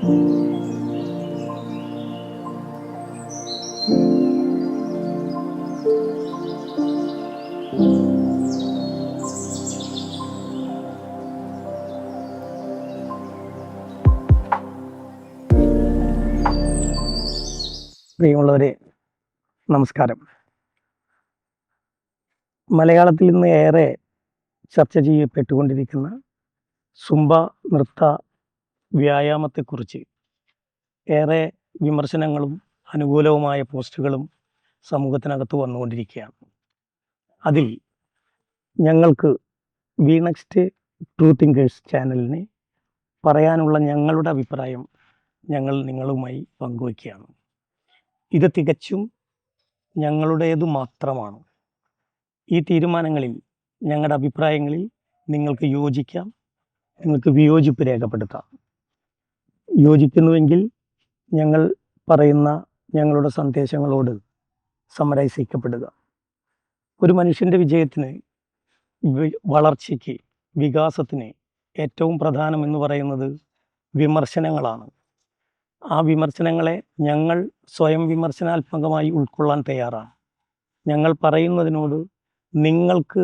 പ്രിയമുള്ളവരെ, നമസ്കാരം. മലയാളത്തിൽ ഇന്ന് ഏറെ ചർച്ച ചെയ്യപ്പെട്ടുകൊണ്ടിരിക്കുന്ന സുംബ നൃത്ത വ്യായാമത്തെക്കുറിച്ച് ഏറെ വിമർശനങ്ങളും അനുകൂലവുമായ പോസ്റ്റുകളും സമൂഹത്തിനകത്ത് വന്നുകൊണ്ടിരിക്കുകയാണ്. അതിൽ ഞങ്ങൾക്ക് വി നെക്സ്റ്റ് ട്രൂ തിങ്കേഴ്സ് ചാനലിന് പറയാനുള്ള ഞങ്ങളുടെ അഭിപ്രായം ഞങ്ങൾ നിങ്ങളുമായി പങ്കുവയ്ക്കുകയാണ്. ഇത് തികച്ചും ഞങ്ങളുടേതു മാത്രമാണ്. ഈ തീരുമാനങ്ങളിൽ, ഞങ്ങളുടെ അഭിപ്രായങ്ങളിൽ നിങ്ങൾക്ക് യോജിക്കാം, നിങ്ങൾക്ക് വിയോജിപ്പ് രേഖപ്പെടുത്താം. യോജിക്കുന്നുവെങ്കിൽ ഞങ്ങൾ പറയുന്ന ഞങ്ങളുടെ സന്ദേശങ്ങളോട് സമരസിക്കപ്പെടുക. ഒരു മനുഷ്യൻ്റെ വിജയത്തിന്, വളർച്ചയ്ക്ക്, വികാസത്തിന് ഏറ്റവും പ്രധാനമെന്ന് പറയുന്നത് വിമർശനങ്ങളാണ്. ആ വിമർശനങ്ങളെ ഞങ്ങൾ സ്വയം വിമർശനാത്മകമായി ഉൾക്കൊള്ളാൻ തയ്യാറാണ്. ഞങ്ങൾ പറയുന്നതിനോട് നിങ്ങൾക്ക്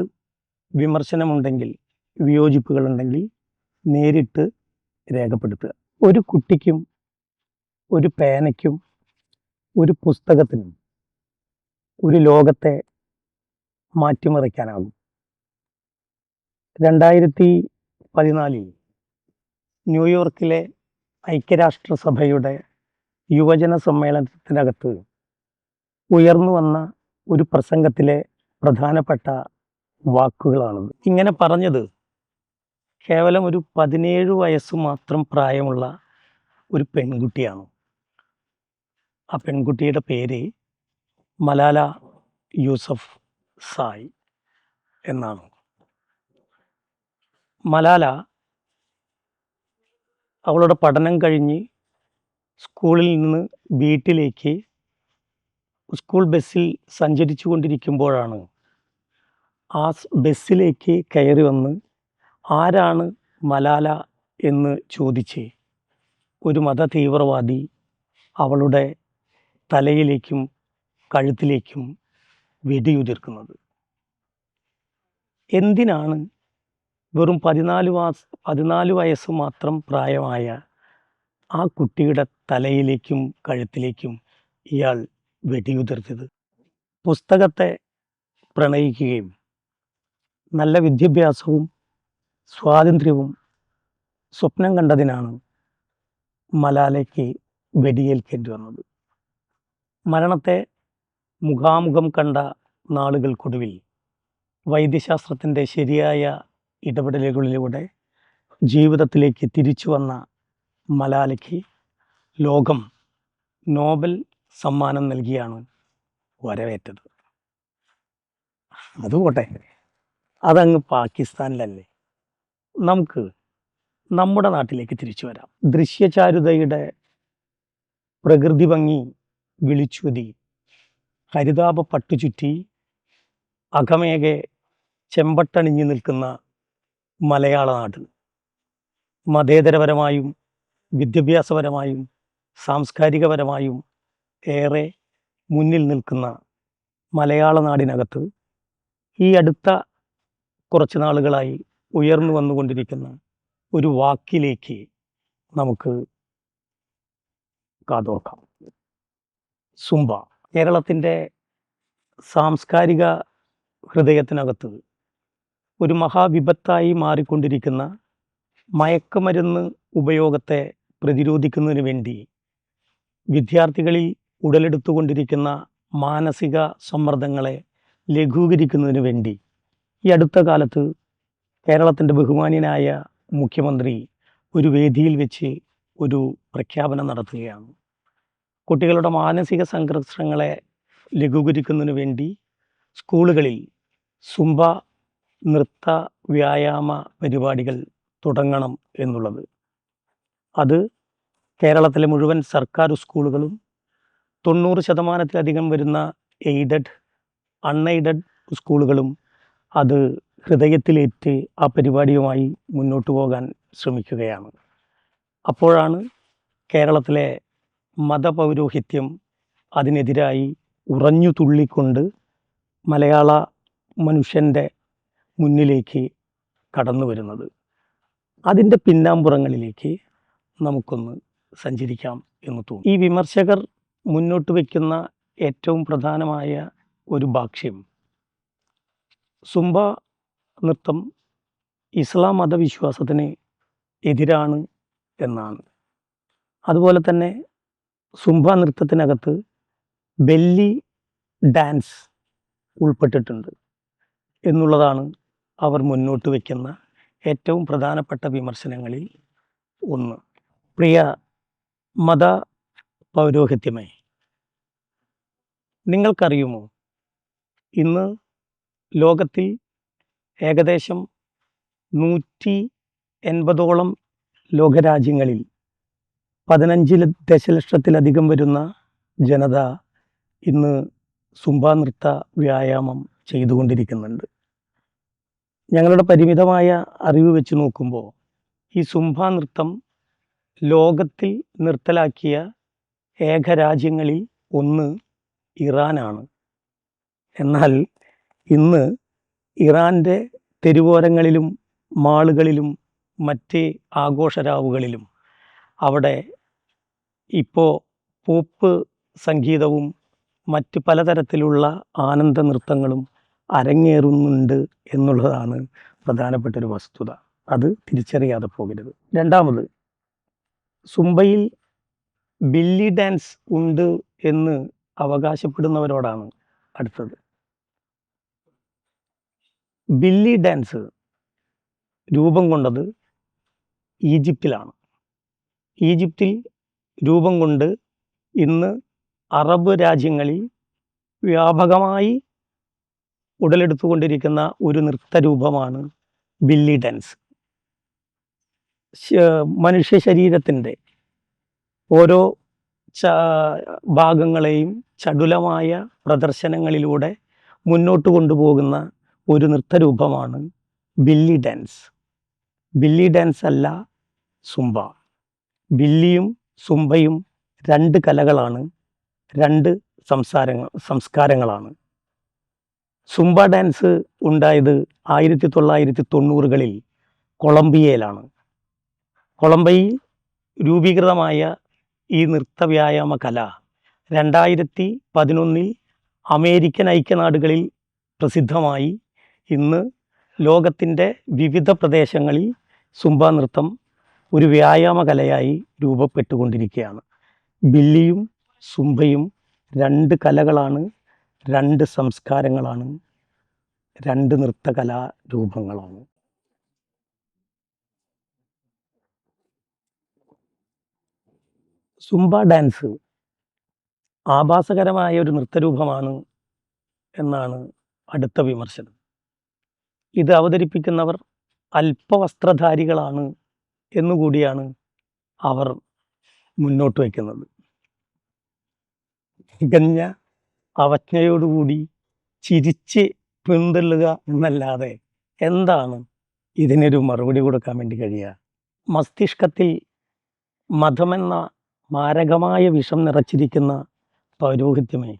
വിമർശനമുണ്ടെങ്കിൽ, വിയോജിപ്പുകളുണ്ടെങ്കിൽ നേരിട്ട് രേഖപ്പെടുത്തുക. ഒരു കുട്ടിക്കും ഒരു പേനയ്ക്കും ഒരു പുസ്തകത്തിനും ഒരു ലോകത്തെ മാറ്റിമറിക്കാനാകും. 2014 ന്യൂയോർക്കിലെ ഐക്യരാഷ്ട്രസഭയുടെ യുവജന സമ്മേളനത്തിനകത്ത് ഉയർന്നു വന്ന ഒരു പ്രസംഗത്തിലെ പ്രധാനപ്പെട്ട വാക്കുകളാണത്. ഇങ്ങനെ പറഞ്ഞത് കേവലം ഒരു 17 വയസ്സ് മാത്രം പ്രായമുള്ള ഒരു പെൺകുട്ടിയാണ്. ആ പെൺകുട്ടിയുടെ പേര് മലാല യൂസഫ് സായ് എന്നാണ്. മലാല അവളുടെ പഠനം കഴിഞ്ഞ് സ്കൂളിൽ നിന്ന് വീട്ടിലേക്ക് സ്കൂൾ ബസ്സിൽ സഞ്ചരിച്ചു കൊണ്ടിരിക്കുമ്പോഴാണ് ആ ബസ്സിലേക്ക് കയറി വന്ന് ആരാണ് മലാല എന്ന് ചോദിച്ച് ഒരു മത തീവ്രവാദി അവളുടെ തലയിലേക്കും കഴുത്തിലേക്കും വെടിയുതിർക്കുന്നത്. എന്തിനാണ് വെറും 14 വയസ്സ് മാത്രം പ്രായമായ ആ കുട്ടിയുടെ തലയിലേക്കും കഴുത്തിലേക്കും ഇയാൾ വെടിയുതിർത്തത്? പുസ്തകത്തെ പ്രണയിക്കുകയും നല്ല വിദ്യാഭ്യാസവും സ്വാതന്ത്ര്യവും സ്വപ്നം കണ്ടതിനാണ് മലാലയ്ക്ക് വെടിയേൽക്കേണ്ടി വന്നത്. മരണത്തെ മുഖാമുഖം കണ്ട നാളുകൾക്കൊടുവിൽ വൈദ്യശാസ്ത്രത്തിൻ്റെ ശരിയായ ഇടപെടലുകളിലൂടെ ജീവിതത്തിലേക്ക് തിരിച്ചു വന്ന മലാലയ്ക്ക് ലോകം നോബൽ സമ്മാനം നൽകിയാണ് വരവേറ്റത്. അതുപോട്ടെ, അതങ്ങ് പാകിസ്ഥാനിലല്ലേ. നമുക്ക് നമ്മുടെ നാട്ടിലേക്ക് തിരിച്ചു വരാം. ദൃശ്യചാരുതയുടെ പ്രകൃതി ഭംഗി വിളിച്ചൂതി ഹരിതാപ പട്ടുചുറ്റി അകമേകെ ചെമ്പട്ടണിഞ്ഞു നിൽക്കുന്ന മലയാള നാട്, മതേതരപരമായും വിദ്യാഭ്യാസപരമായും സാംസ്കാരികപരമായും ഏറെ മുന്നിൽ നിൽക്കുന്ന മലയാള നാടിനകത്ത് ഈ അടുത്ത കുറച്ച് നാളുകളായി ഉയർന്നു വന്നുകൊണ്ടിരിക്കുന്ന ഒരു വാക്കിലേക്ക് നമുക്ക് കാതോർക്കാം. സുംബ. കേരളത്തിൻ്റെ സാംസ്കാരിക ഹൃദയത്തിനകത്ത് ഒരു മഹാവിപത്തായി മാറിക്കൊണ്ടിരിക്കുന്ന മയക്കുമരുന്ന് ഉപയോഗത്തെ പ്രതിരോധിക്കുന്നതിന് വേണ്ടി, വിദ്യാർത്ഥികളിൽ ഉടലെടുത്തുകൊണ്ടിരിക്കുന്ന മാനസിക സമ്മർദ്ദങ്ങളെ ലഘൂകരിക്കുന്നതിന് വേണ്ടി ഈ അടുത്ത കാലത്ത് കേരളത്തിൻ്റെ ബഹുമാന്യനായ മുഖ്യമന്ത്രി ഒരു വേദിയിൽ വെച്ച് ഒരു പ്രഖ്യാപനം നടത്തുകയാണ്. കുട്ടികളുടെ മാനസിക സംഘർഷങ്ങളെ ലഘൂകരിക്കുന്നതിന് വേണ്ടി സ്കൂളുകളിൽ സുംബ നൃത്ത വ്യായാമ പരിപാടികൾ തുടങ്ങണം എന്നുള്ളത്. അത് കേരളത്തിലെ മുഴുവൻ സർക്കാർ സ്കൂളുകളും 90% വരുന്ന എയ്ഡഡ്, അൺഎയ്ഡഡ് സ്കൂളുകളും അത് ഹൃദയത്തിലേറ്റ് ആ പരിപാടിയുമായി മുന്നോട്ട് പോകാൻ ശ്രമിക്കുകയാണ്. അപ്പോഴാണ് കേരളത്തിലെ മതപൗരോഹിത്യം അതിനെതിരായി ഉറഞ്ഞു തുള്ളിക്കൊണ്ട് മലയാള മനുഷ്യൻ്റെ മുന്നിലേക്ക് കടന്നു വരുന്നത്. അതിൻ്റെ പിന്നാമ്പുറങ്ങളിലേക്ക് നമുക്കൊന്ന് സഞ്ചരിക്കാം എന്ന് തോന്നുന്നു. ഈ വിമർശകർ മുന്നോട്ട് വയ്ക്കുന്ന ഏറ്റവും പ്രധാനമായ ഒരു ഭാഷ്യം സുംബ നൃത്തം ഇസ്ലാം മതവിശ്വാസത്തിന് എതിരാണ് എന്നാണ്. അതുപോലെ തന്നെ സുംബ നൃത്തത്തിനകത്ത് ബെല്ലി ഡാൻസ് ഉൾപ്പെട്ടിട്ടുണ്ട് എന്നുള്ളതാണ് അവർ മുന്നോട്ട് വയ്ക്കുന്ന ഏറ്റവും പ്രധാനപ്പെട്ട വിമർശനങ്ങളിൽ ഒന്ന്. പ്രിയ മത പൗരോഹിത്യമേ, നിങ്ങൾക്കറിയുമോ, ഇന്ന് ലോകത്തിൽ ഏകദേശം 180ഓളം ലോകരാജ്യങ്ങളിൽ 15 ദശലക്ഷത്തിലധികം വരുന്ന ജനത ഇന്ന് സുംബ നൃത്ത വ്യായാമം ചെയ്തുകൊണ്ടിരിക്കുന്നുണ്ട്. ഞങ്ങളുടെ പരിമിതമായ അറിവ് വെച്ച് നോക്കുമ്പോൾ ഈ സുംബ നൃത്തം ലോകത്തിൽ നിർത്തലാക്കിയ ഏക രാജ്യങ്ങളിൽ ഒന്ന് ഇറാനാണ്. എന്നാൽ ഇന്ന് ഇറാൻ്റെ തെരുവോരങ്ങളിലും മാളുകളിലും മറ്റ് ആഘോഷരാവുകളിലും അവിടെ ഇപ്പോൾ പോപ്പ് സംഗീതവും മറ്റ് പലതരത്തിലുള്ള ആനന്ദ നൃത്തങ്ങളും അരങ്ങേറുന്നുണ്ട് എന്നുള്ളതാണ് പ്രധാനപ്പെട്ടൊരു വസ്തുത. അത് തിരിച്ചറിയാതെ പോകരുത്. രണ്ടാമത്, സുംബയിൽ ബെല്ലി ഡാൻസ് ഉണ്ട് എന്ന് അവകാശപ്പെടുന്നവരോടാണ് അടുത്തത്. ബെല്ലി ഡാൻസ് രൂപം കൊണ്ടത് ഈജിപ്തിലാണ്. ഈജിപ്തിൽ രൂപം കൊണ്ട് ഇന്ന് അറബ് രാജ്യങ്ങളിൽ വ്യാപകമായി ഉടലെടുത്തുകൊണ്ടിരിക്കുന്ന ഒരു നൃത്തരൂപമാണ് ബെല്ലി ഡാൻസ്. മനുഷ്യ ശരീരത്തിൻ്റെ ഓരോ ഭാഗങ്ങളെയും ചടുലമായ പ്രദർശനങ്ങളിലൂടെ മുന്നോട്ട് കൊണ്ടുപോകുന്ന ഒരു നൃത്തരൂപമാണ് ബെല്ലി ഡാൻസ്. ബെല്ലി ഡാൻസ് അല്ല സുംബ. ബെല്ലിയും സുംബയും രണ്ട് കലകളാണ്, രണ്ട് സംസ്കാരങ്ങളാണ്. സുംബ ഡാൻസ് ഉണ്ടായത് 1990കളിൽ കൊളംബിയയിലാണ്. കൊളംബിയയിൽ രൂപീകൃതമായ ഈ നൃത്തവ്യായാമ കല 2011 അമേരിക്കൻ ഐക്യനാടുകളിൽ പ്രസിദ്ധമായി. ഇന്ന് ലോകത്തിൻ്റെ വിവിധ പ്രദേശങ്ങളിൽ സുംബ നൃത്തം ഒരു വ്യായാമ കലയായി രൂപപ്പെട്ടുകൊണ്ടിരിക്കുകയാണ്. ബെല്ലിയും സുംബയും രണ്ട് കലകളാണ്, രണ്ട് സംസ്കാരങ്ങളാണ്, രണ്ട് നൃത്തകലാരൂപങ്ങളാണ്. സുംബ ഡാൻസ് ആഭാസകരമായ ഒരു നൃത്തരൂപമാണ് എന്നാണ് അടുത്ത വിമർശനം. ഇത് അവതരിപ്പിക്കുന്നവർ അല്പവസ്ത്രധാരികളാണ് എന്നുകൂടിയാണ് അവർ മുന്നോട്ട് വയ്ക്കുന്നത്. തികഞ്ഞ അവജ്ഞയോടുകൂടി ചിരിച്ച് പിന്തള്ളുക എന്നല്ലാതെ എന്താണ് ഇതിനൊരു മറുപടി കൊടുക്കാൻ വേണ്ടി കഴിയുക? മസ്തിഷ്കത്തിൽ മതമെന്ന മാരകമായ വിഷം നിറച്ചിരിക്കുന്ന പൗരോഹിത്യമേ,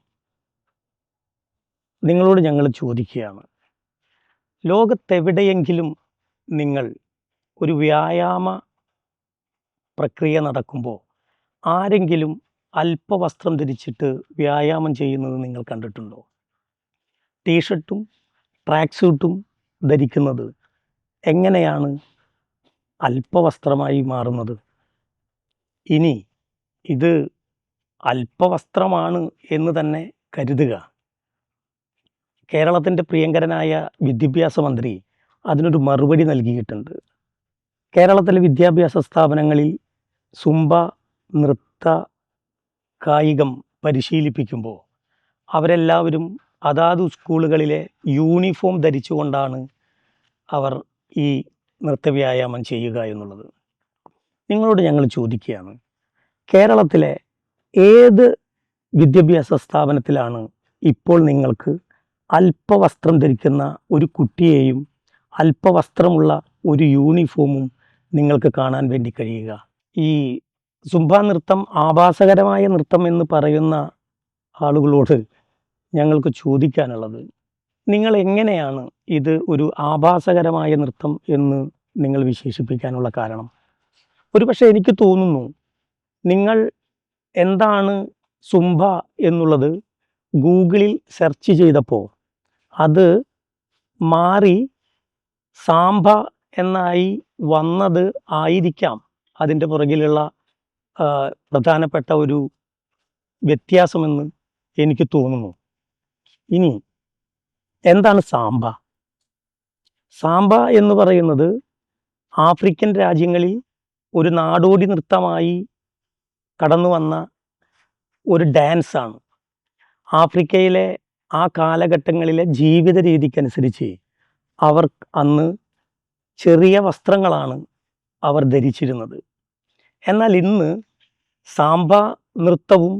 നിങ്ങളോട് ഞങ്ങൾ ചോദിക്കുകയാണ്, ലോകത്തെവിടെയെങ്കിലും നിങ്ങൾ ഒരു വ്യായാമ പ്രക്രിയ നടക്കുമ്പോൾ ആരെങ്കിലും അല്പവസ്ത്രം ധരിച്ചിട്ട് വ്യായാമം ചെയ്യുന്നത് നിങ്ങൾ കണ്ടിട്ടുണ്ടോ? ടീഷർട്ടും ട്രാക്ക് സൂട്ടും ധരിക്കുന്നത് എങ്ങനെയാണ് അല്പവസ്ത്രമായി മാറുന്നത്? ഇനി ഇത് അല്പവസ്ത്രമാണ് എന്ന് തന്നെ കരുതുക. കേരളത്തിൻ്റെ പ്രിയങ്കരനായ വിദ്യാഭ്യാസ മന്ത്രി അതിനൊരു മറുപടി നൽകിയിട്ടുണ്ട്. കേരളത്തിലെ വിദ്യാഭ്യാസ സ്ഥാപനങ്ങളിൽ സുംബ നൃത്ത കായികം പരിശീലിപ്പിക്കുമ്പോൾ അവരെല്ലാവരും അതാത് സ്കൂളുകളിലെ യൂണിഫോം ധരിച്ചുകൊണ്ടാണ് അവർ ഈ നൃത്തവ്യായാമം ചെയ്യുക എന്നുള്ളത്. നിങ്ങളോട് ഞങ്ങൾ ചോദിക്കുകയാണ്, കേരളത്തിലെ ഏത് വിദ്യാഭ്യാസ സ്ഥാപനത്തിലാണ് ഇപ്പോൾ നിങ്ങൾക്ക് അല്പവസ്ത്രം ധരിക്കുന്ന ഒരു കുട്ടിയെയും അല്പവസ്ത്രമുള്ള ഒരു യൂണിഫോമും നിങ്ങൾക്ക് കാണാൻ വേണ്ടി കഴിയുക? ഈ സുംബ നൃത്തം ആഭാസകരമായ നൃത്തം എന്ന് പറയുന്ന ആളുകളോട് ഞങ്ങൾക്ക് ചോദിക്കാനുള്ളത്, നിങ്ങൾ എങ്ങനെയാണ് ഇത് ഒരു ആഭാസകരമായ നൃത്തം എന്ന് നിങ്ങൾ വിശേഷിപ്പിക്കാനുള്ള കാരണം? ഒരുപക്ഷെ എനിക്ക് തോന്നുന്നു നിങ്ങൾ എന്താണ് സുംബ എന്നുള്ളത് ഗൂഗിളിൽ സെർച്ച് ചെയ്തപ്പോൾ അത് മാറി സാംബ എന്നായി വന്നത് ആയിരിക്കാം അതിൻ്റെ പുറകിലുള്ള പ്രധാനപ്പെട്ട ഒരു വ്യത്യാസമെന്ന് എനിക്ക് തോന്നുന്നു. ഇനി എന്താണ് സാംബ? സാംബ എന്ന് പറയുന്നത് ആഫ്രിക്കൻ രാജ്യങ്ങളിൽ ഒരു നാടോടി നൃത്തമായി കടന്നു വന്ന ഒരു ഡാൻസാണ്. ആഫ്രിക്കയിലെ ആ കാലഘട്ടങ്ങളിലെ ജീവിത രീതിക്കനുസരിച്ച് അവർ അന്ന് ചെറിയ വസ്ത്രങ്ങളാണ് അവർ ധരിച്ചിരുന്നത്. എന്നാൽ ഇന്ന് സാംബ നൃത്തവും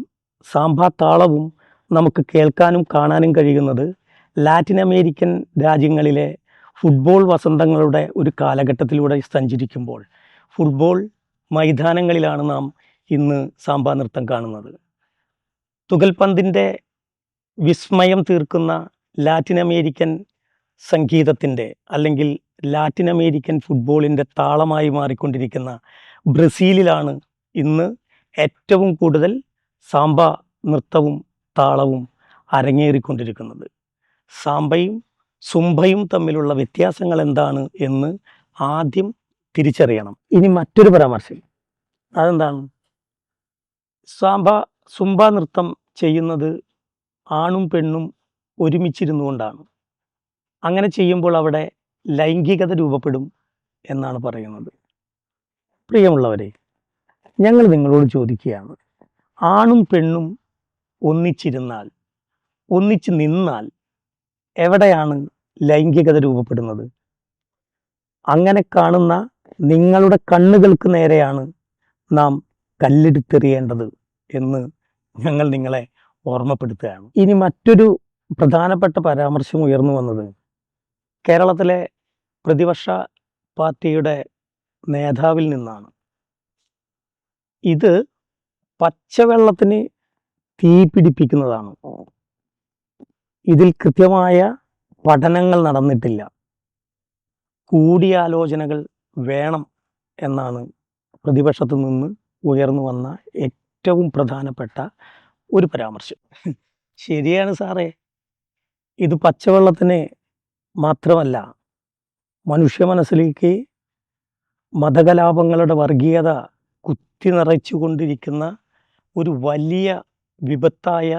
സാംബ താളവും നമുക്ക് കേൾക്കാനും കാണാനും കഴിയുന്നത് ലാറ്റിൻ അമേരിക്കൻ രാജ്യങ്ങളിലെ ഫുട്ബോൾ വസന്തങ്ങളുടെ ഒരു കാലഘട്ടത്തിലൂടെ സഞ്ചരിക്കുമ്പോൾ ഫുട്ബോൾ മൈതാനങ്ങളിലാണ് നാം ഇന്ന് സാംബ നൃത്തം കാണുന്നത്. തുകൽപന്തിൻ്റെ വിസ്മയം തീർക്കുന്ന ലാറ്റിൻ അമേരിക്കൻ സംഗീതത്തിൻ്റെ അല്ലെങ്കിൽ ലാറ്റിൻ അമേരിക്കൻ ഫുട്ബോളിൻ്റെ താളമായി മാറിക്കൊണ്ടിരിക്കുന്ന ബ്രസീലിലാണ് ഇന്ന് ഏറ്റവും കൂടുതൽ സാംബ നൃത്തവും താളവും അരങ്ങേറിക്കൊണ്ടിരിക്കുന്നത്. സാംബയും സുംബയും തമ്മിലുള്ള വ്യത്യാസങ്ങൾ എന്താണ് എന്ന് ആദ്യം തിരിച്ചറിയണം. ഇനി മറ്റൊരു പരാമർശം, അതെന്താണ്? സുംബ നൃത്തം ചെയ്യുന്നത് ആണും പെണ്ണും ഒരുമിച്ചിരുന്നു കൊണ്ടാണ്. അങ്ങനെ ചെയ്യുമ്പോൾ അവിടെ ലൈംഗികത രൂപപ്പെടും എന്നാണ് പറയുന്നത്. പ്രിയമുള്ളവരെ, ഞങ്ങൾ നിങ്ങളോട് ചോദിക്കുകയാണ്, ആണും പെണ്ണും ഒന്നിച്ചിരുന്നാൽ, ഒന്നിച്ച് നിന്നാൽ എവിടെയാണ് ലൈംഗികത രൂപപ്പെടുന്നത്? അങ്ങനെ കാണുന്ന നിങ്ങളുടെ കണ്ണുകൾക്ക് നേരെയാണ് നാം കല്ലെടുത്തെറിയേണ്ടത് എന്ന് ഞങ്ങൾ നിങ്ങളെ ഓർമ്മപ്പെടുത്തുകയാണ്. ഇനി മറ്റൊരു പ്രധാനപ്പെട്ട പരാമർശം ഉയർന്നു വന്നത് കേരളത്തിലെ പ്രതിപക്ഷ പാർട്ടിയുടെ നേതാവിൽ നിന്നാണ്. ഇത് പച്ചവെള്ളത്തിന് തീ പിടിപ്പിക്കുന്നതാണ്. ഇതിൽ കൃത്യമായ പഠനങ്ങൾ നടന്നിട്ടില്ല. കൂടിയാലോചനകൾ വേണം എന്നാണ് പ്രതിപക്ഷത്തു നിന്ന് ഉയർന്നു വന്ന ഏറ്റവും പ്രധാനപ്പെട്ട ഒരു പരാമർശം. ശരിയാണ് സാറേ, ഇത് പച്ചവെള്ളത്തിന് മാത്രമല്ല, മനുഷ്യ മനസ്സിലേക്ക് മതകലാപങ്ങളുടെ വർഗീയത കുത്തി നിറച്ചു കൊണ്ടിരിക്കുന്ന ഒരു വലിയ വിപത്തായ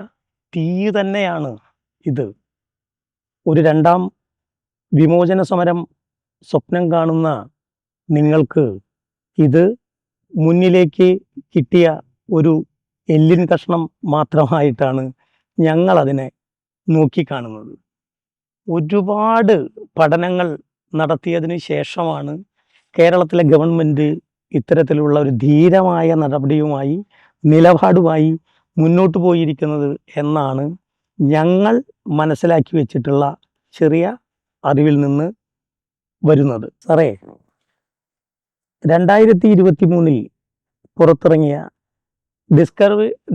തീ തന്നെയാണ് ഇത്. ഒരു രണ്ടാം വിമോചന സമരം സ്വപ്നം കാണുന്ന നിങ്ങൾക്ക് ഇത് മുന്നിലേക്ക് കിട്ടിയ ഒരു എല്ലിൻ കഷ്ണം മാത്രമായിട്ടാണ് ഞങ്ങളതിനെ നോക്കിക്കാണുന്നത്. ഒരുപാട് പഠനങ്ങൾ നടത്തിയതിന് ശേഷമാണ് കേരളത്തിലെ ഗവൺമെൻറ് ഇത്തരത്തിലുള്ള ഒരു ധീരമായ നടപടിയുമായി നിലപാടുമായി മുന്നോട്ട് പോയിരിക്കുന്നത് എന്നാണ് ഞങ്ങൾ മനസ്സിലാക്കി വെച്ചിട്ടുള്ള ചെറിയ അറിവിൽ നിന്ന് വരുന്നത്. സാറേ, 2023 പുറത്തിറങ്ങിയ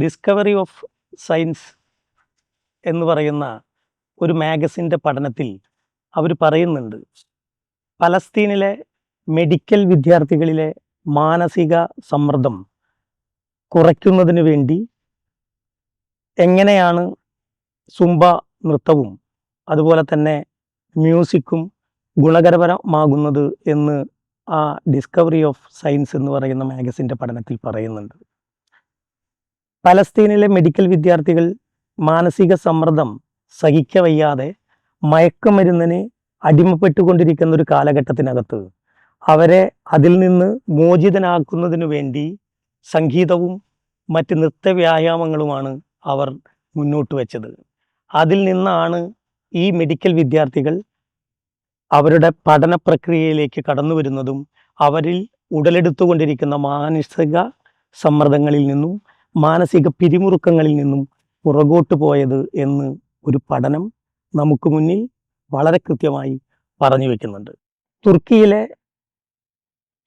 ഡിസ്കവറി ഓഫ് സയൻസ് എന്ന് പറയുന്ന ഒരു മാഗസിൻ്റെ പഠനത്തിൽ അവർ പറയുന്നുണ്ട്, പലസ്തീനിലെ മെഡിക്കൽ വിദ്യാർത്ഥികളിലെ മാനസിക സമ്മർദ്ദം കുറയ്ക്കുന്നതിന് വേണ്ടി എങ്ങനെയാണ് സുംബ നൃത്തവും അതുപോലെ തന്നെ മ്യൂസിക്കും ഗുണകരമാകുന്നത് എന്ന് ആ ഡിസ്കവറി ഓഫ് സയൻസ് എന്ന് പറയുന്ന മാഗസിൻ്റെ പഠനത്തിൽ പറയുന്നുണ്ട്. പലസ്തീനിലെ മെഡിക്കൽ വിദ്യാർത്ഥികൾ മാനസിക സമ്മർദ്ദം സഹിക്കവയ്യാതെ മയക്കുമരുന്നിന് അടിമപ്പെട്ടുകൊണ്ടിരിക്കുന്ന ഒരു കാലഘട്ടത്തിനകത്ത് അവരെ അതിൽ നിന്ന് മോചിതനാക്കുന്നതിനു വേണ്ടി സംഗീതവും മറ്റ് നൃത്തവ്യായാമങ്ങളുമാണ് അവർ മുന്നോട്ട് വെച്ചത്. അതിൽ നിന്നാണ് ഈ മെഡിക്കൽ വിദ്യാർത്ഥികൾ അവരുടെ പഠന പ്രക്രിയയിലേക്ക് കടന്നു വരുന്നതും അവരിൽ ഉടലെടുത്തുകൊണ്ടിരിക്കുന്ന മാനസിക സമ്മർദ്ദങ്ങളിൽ നിന്നും മാനസിക പിരിമുറുക്കങ്ങളിൽ നിന്നും പുറകോട്ട് പോയത് എന്ന് ഒരു പഠനം നമുക്ക് മുന്നിൽ വളരെ കൃത്യമായി പറഞ്ഞു വയ്ക്കുന്നുണ്ട്. തുർക്കിയിലെ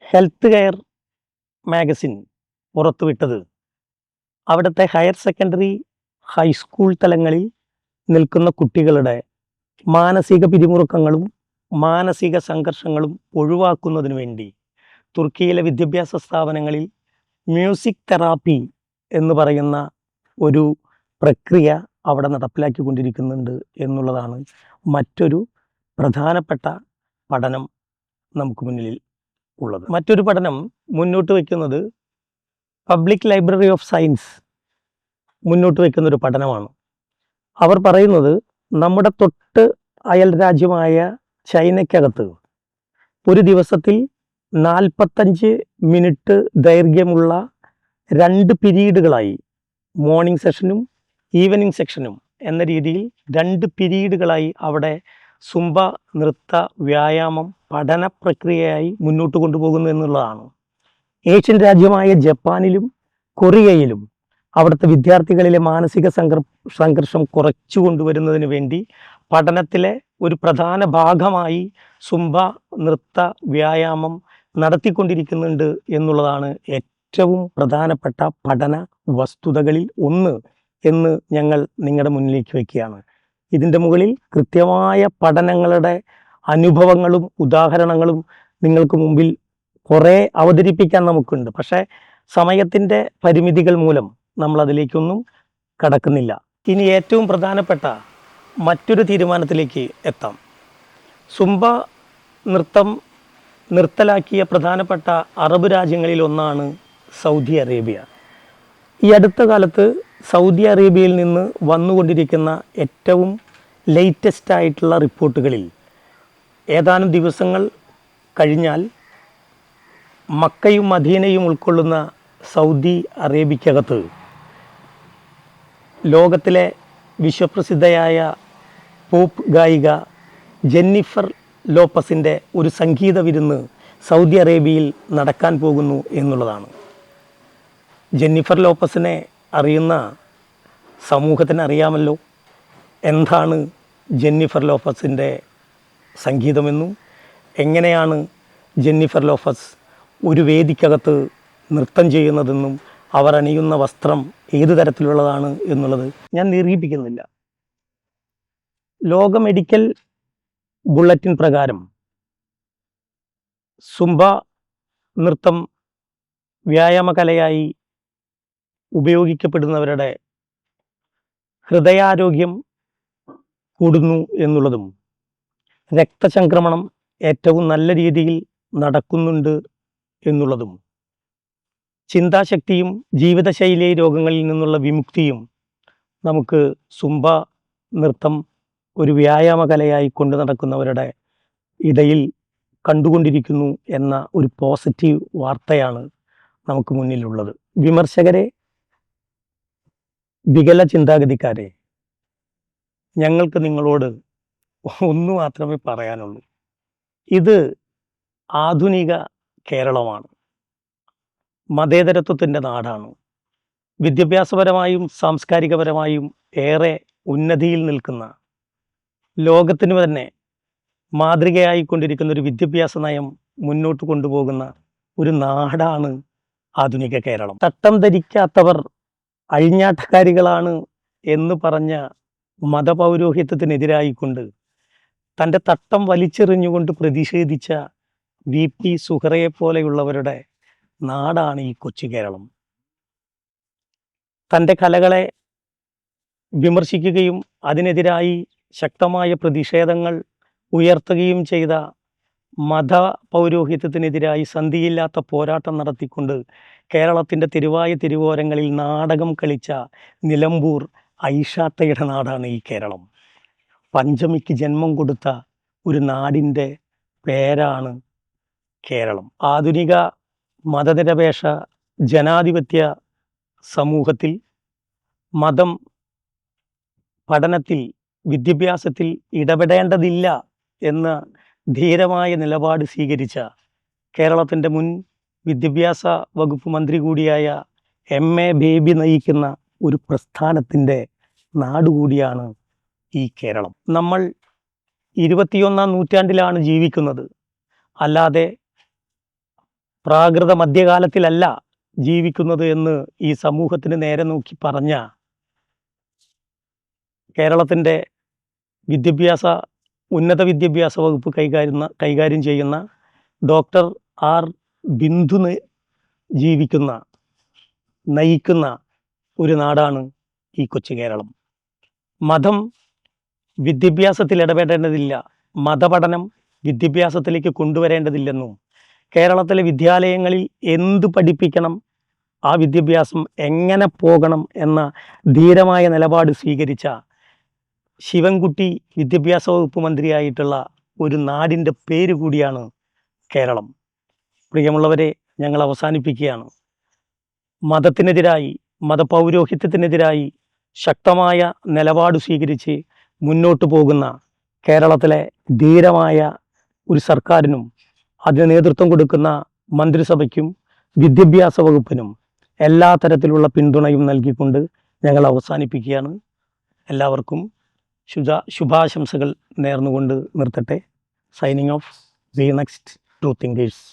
ഹെൽത്ത് കെയർ മാഗസിൻ പുറത്തുവിട്ടത് അവിടുത്തെ ഹയർ സെക്കൻഡറി ഹൈസ്കൂൾ തലങ്ങളിൽ നിൽക്കുന്ന കുട്ടികളുടെ മാനസിക പിരിമുറുക്കങ്ങളും മാനസിക സംഘർഷങ്ങളും ഒഴിവാക്കുന്നതിന് വേണ്ടി തുർക്കിയിലെ വിദ്യാഭ്യാസ സ്ഥാപനങ്ങളിൽ മ്യൂസിക് തെറാപ്പി എന്ന് പറയുന്ന ഒരു പ്രക്രിയ അവിടെ നടപ്പിലാക്കിക്കൊണ്ടിരിക്കുന്നുണ്ട് എന്നുള്ളതാണ് മറ്റൊരു പ്രധാനപ്പെട്ട പഠനം നമുക്ക് മുന്നിൽ ഉള്ളത്. മറ്റൊരു പഠനം മുന്നോട്ട് വയ്ക്കുന്നത് പബ്ലിക് ലൈബ്രറി ഓഫ് സയൻസ് മുന്നോട്ട് വയ്ക്കുന്ന ഒരു പഠനമാണ്. അവർ പറയുന്നത് നമ്മുടെ തൊട്ട് അയൽ രാജ്യമായ ചൈനയ്ക്കകത്ത് ഒരു ദിവസത്തിൽ 45 മിനിറ്റ് ദൈർഘ്യമുള്ള 2 പീരീഡുകളായി, മോർണിംഗ് സെഷനും ഈവനിങ് സെക്ഷനും എന്ന രീതിയിൽ 2 പീരീഡുകളായി അവിടെ സുംബ നൃത്ത വ്യായാമം പഠന പ്രക്രിയയായി മുന്നോട്ട് കൊണ്ടുപോകുന്നു എന്നുള്ളതാണ്. ഏഷ്യൻ രാജ്യമായ ജപ്പാനിലും കൊറിയയിലും അവിടുത്തെ വിദ്യാർത്ഥികളിലെ മാനസിക സംഘർഷം കുറച്ചു കൊണ്ടുവരുന്നതിന് വേണ്ടി പഠനത്തിലെ ഒരു പ്രധാന ഭാഗമായി സുംബ നൃത്ത വ്യായാമം നടത്തിക്കൊണ്ടിരിക്കുന്നുണ്ട് എന്നുള്ളതാണ് ഏറ്റവും പ്രധാനപ്പെട്ട പഠന വസ്തുതകളിൽ ഒന്ന് എന്ന് ഞങ്ങൾ നിങ്ങളുടെ മുന്നിലേക്ക് വയ്ക്കുകയാണ്. ഇതിൻ്റെ മുകളിൽ കൃത്യമായ പഠനങ്ങളുടെ അനുഭവങ്ങളും ഉദാഹരണങ്ങളും നിങ്ങൾക്ക് മുമ്പിൽ കുറേ അവതരിപ്പിക്കാൻ നമുക്കുണ്ട്. പക്ഷേ സമയത്തിൻ്റെ പരിമിതികൾ മൂലം നമ്മൾ അതിലേക്കൊന്നും കടക്കുന്നില്ല. ഇനി ഏറ്റവും പ്രധാനപ്പെട്ട മറ്റൊരു തീരുമാനത്തിലേക്ക് എത്താം. സുംബ നൃത്തം നിർത്തലാക്കിയ പ്രധാനപ്പെട്ട അറബ് രാജ്യങ്ങളിൽ ഒന്നാണ് സൗദി അറേബ്യ. ഈ അടുത്ത കാലത്ത് സൗദി അറേബ്യയിൽ നിന്ന് വന്നുകൊണ്ടിരിക്കുന്ന ഏറ്റവും ലേറ്റസ്റ്റ് ആയിട്ടുള്ള റിപ്പോർട്ടുകളിൽ ഏതാനും ദിവസങ്ങൾ കഴിഞ്ഞാൽ മക്കയും മദീനയും ഉൾക്കൊള്ളുന്ന സൗദി അറേബ്യക്കകത്ത് ലോകത്തിലെ വിശ്വപ്രസിദ്ധയായ പോപ്പ് ഗായിക ജെന്നിഫർ ലോപ്പസിൻ്റെ ഒരു സംഗീത വിരുന്ന് സൗദി അറേബ്യയിൽ നടക്കാൻ പോകുന്നു എന്നുള്ളതാണ്. ജെന്നിഫർ ലോപ്പസിനെ അറിയുന്ന സമൂഹത്തിന് അറിയാമല്ലോ എന്താണ് ജെന്നിഫർ ലോപ്പസിൻ്റെ സംഗീതമെന്നും എങ്ങനെയാണ് ജെന്നിഫർ ലോപ്പസ് ഒരു വേദിക്കകത്ത് നൃത്തം ചെയ്യുന്നതെന്നും അവർ അണിയുന്ന വസ്ത്രം ഏത് തരത്തിലുള്ളതാണ് എന്നുള്ളത് ഞാൻ നിരൂപിക്കുന്നില്ല. ലോക മെഡിക്കൽ ബുള്ളറ്റിൻ പ്രകാരം സുംബ നൃത്തം വ്യായാമകലയായി ഉപയോഗിക്കപ്പെടുന്നവരുടെ ഹൃദയാരോഗ്യം കൂടുന്നു എന്നുള്ളതും രക്തചംക്രമണം ഏറ്റവും നല്ല രീതിയിൽ നടക്കുന്നുണ്ട് എന്നുള്ളതും ചിന്താശക്തിയും ജീവിതശൈലി രോഗങ്ങളിൽ നിന്നുള്ള വിമുക്തിയും നമുക്ക് സുംബ നൃത്തം ഒരു വ്യായാമകലയായി കൊണ്ടു നടക്കുന്നവരുടെ ഇടയിൽ കണ്ടുകൊണ്ടിരിക്കുന്നു എന്ന ഒരു പോസിറ്റീവ് വാർത്തയാണ് നമുക്ക് മുന്നിലുള്ളത്. വിമർശകരെ, വികല ചിന്താഗതിക്കാരെ, ഞങ്ങൾക്ക് നിങ്ങളോട് ഒന്നു മാത്രമേ പറയാനുള്ളൂ. ഇത് ആധുനിക കേരളമാണ്, മതേതരത്വത്തിൻ്റെ നാടാണ്. വിദ്യാഭ്യാസപരമായും സാംസ്കാരികപരമായും ഏറെ ഉന്നതിയിൽ നിൽക്കുന്ന, ലോകത്തിന് തന്നെ മാതൃകയായിക്കൊണ്ടിരിക്കുന്ന ഒരു വിദ്യാഭ്യാസ നയം മുന്നോട്ട് കൊണ്ടുപോകുന്ന ഒരു നാടാണ് ആധുനിക കേരളം. തട്ടം ധരിക്കാത്തവർ അഴിഞ്ഞാട്ടക്കാരികളാണ് എന്ന് പറഞ്ഞ മതപൗരോഹിത്യത്തിനെതിരായിക്കൊണ്ട് തൻ്റെ തട്ടം വലിച്ചെറിഞ്ഞുകൊണ്ട് പ്രതിഷേധിച്ച VP സുഹറയെ പോലെയുള്ളവരുടെ നാടാണ് ഈ കൊച്ചു കേരളം. തൻ്റെ കലകളെ വിമർശിക്കുകയും അതിനെതിരായി ശക്തമായ പ്രതിഷേധങ്ങൾ ഉയർത്തുകയും ചെയ്ത മത പൗരോഹിത്യത്തിനെതിരായി സന്ധിയില്ലാത്ത പോരാട്ടം നടത്തിക്കൊണ്ട് കേരളത്തിൻ്റെ തിരുവോരങ്ങളിൽ നാടകം കളിച്ച നിലമ്പൂർ ഐഷാത്തയുടെ നാടാണ് ഈ കേരളം. പഞ്ചമിക്ക് ജന്മം കൊടുത്ത ഒരു നാടിൻ്റെ പേരാണ് കേരളം. ആധുനിക മതനിരപേക്ഷ ജനാധിപത്യ സമൂഹത്തിൽ മതം പഠനത്തിൽ വിദ്യാഭ്യാസത്തിൽ ഇടപെടേണ്ടതില്ല എന്ന ധീരമായ നിലപാട് സ്വീകരിച്ച കേരളത്തിൻ്റെ മുൻ വിദ്യാഭ്യാസ വകുപ്പ് മന്ത്രി കൂടിയായ MA ബേബി നയിക്കുന്ന ഒരു പ്രസ്ഥാനത്തിൻ്റെ നാടുകൂടിയാണ് ഈ കേരളം. നമ്മൾ 21-ാം നൂറ്റാണ്ടിലാണ് ജീവിക്കുന്നത്, അല്ലാതെ പ്രാകൃത മധ്യകാലത്തിലല്ല ജീവിക്കുന്നത് എന്ന് ഈ സമൂഹത്തിന് നേരെ നോക്കി പറഞ്ഞ കേരളത്തിൻ്റെ ഉന്നത വിദ്യാഭ്യാസ വകുപ്പ് കൈകാര്യം ചെയ്യുന്ന ഡോക്ടർ ആർ ബിന്ദു നയിക്കുന്ന ഒരു നാടാണ് ഈ കൊച്ചു കേരളം. മതം വിദ്യാഭ്യാസത്തിൽ ഇടപെടേണ്ടതില്ല, മതപഠനം വിദ്യാഭ്യാസത്തിലേക്ക് കൊണ്ടുവരേണ്ടതില്ലെന്നും കേരളത്തിലെ വിദ്യാലയങ്ങളിൽ എന്ത് പഠിപ്പിക്കണം, ആ വിദ്യാഭ്യാസം എങ്ങനെ പോകണം എന്ന ധീരമായ നിലപാട് സ്വീകരിച്ച ശിവൻകുട്ടി വിദ്യാഭ്യാസ വകുപ്പ് മന്ത്രിയായിട്ടുള്ള ഒരു നാടിൻ്റെ പേര് കൂടിയാണ് കേരളം. പ്രിയമുള്ളവരെ, ഞങ്ങൾ അവസാനിപ്പിക്കുകയാണ്. മതത്തിനെതിരായി, മതപൗരോഹിത്യത്തിനെതിരായി ശക്തമായ നിലപാട് സ്വീകരിച്ച് മുന്നോട്ട് പോകുന്ന കേരളത്തിലെ ധീരമായ ഒരു സർക്കാരിനും അതിന് നേതൃത്വം കൊടുക്കുന്ന മന്ത്രിസഭയ്ക്കും വിദ്യാഭ്യാസ വകുപ്പിനും എല്ലാ തരത്തിലുള്ള പിന്തുണയും നൽകിക്കൊണ്ട് ഞങ്ങൾ അവസാനിപ്പിക്കുകയാണ്. എല്ലാവർക്കും ശുഭാശംസകൾ നേർന്നുകൊണ്ട് നിർത്തട്ടെ. Signing off, we next true thinkers.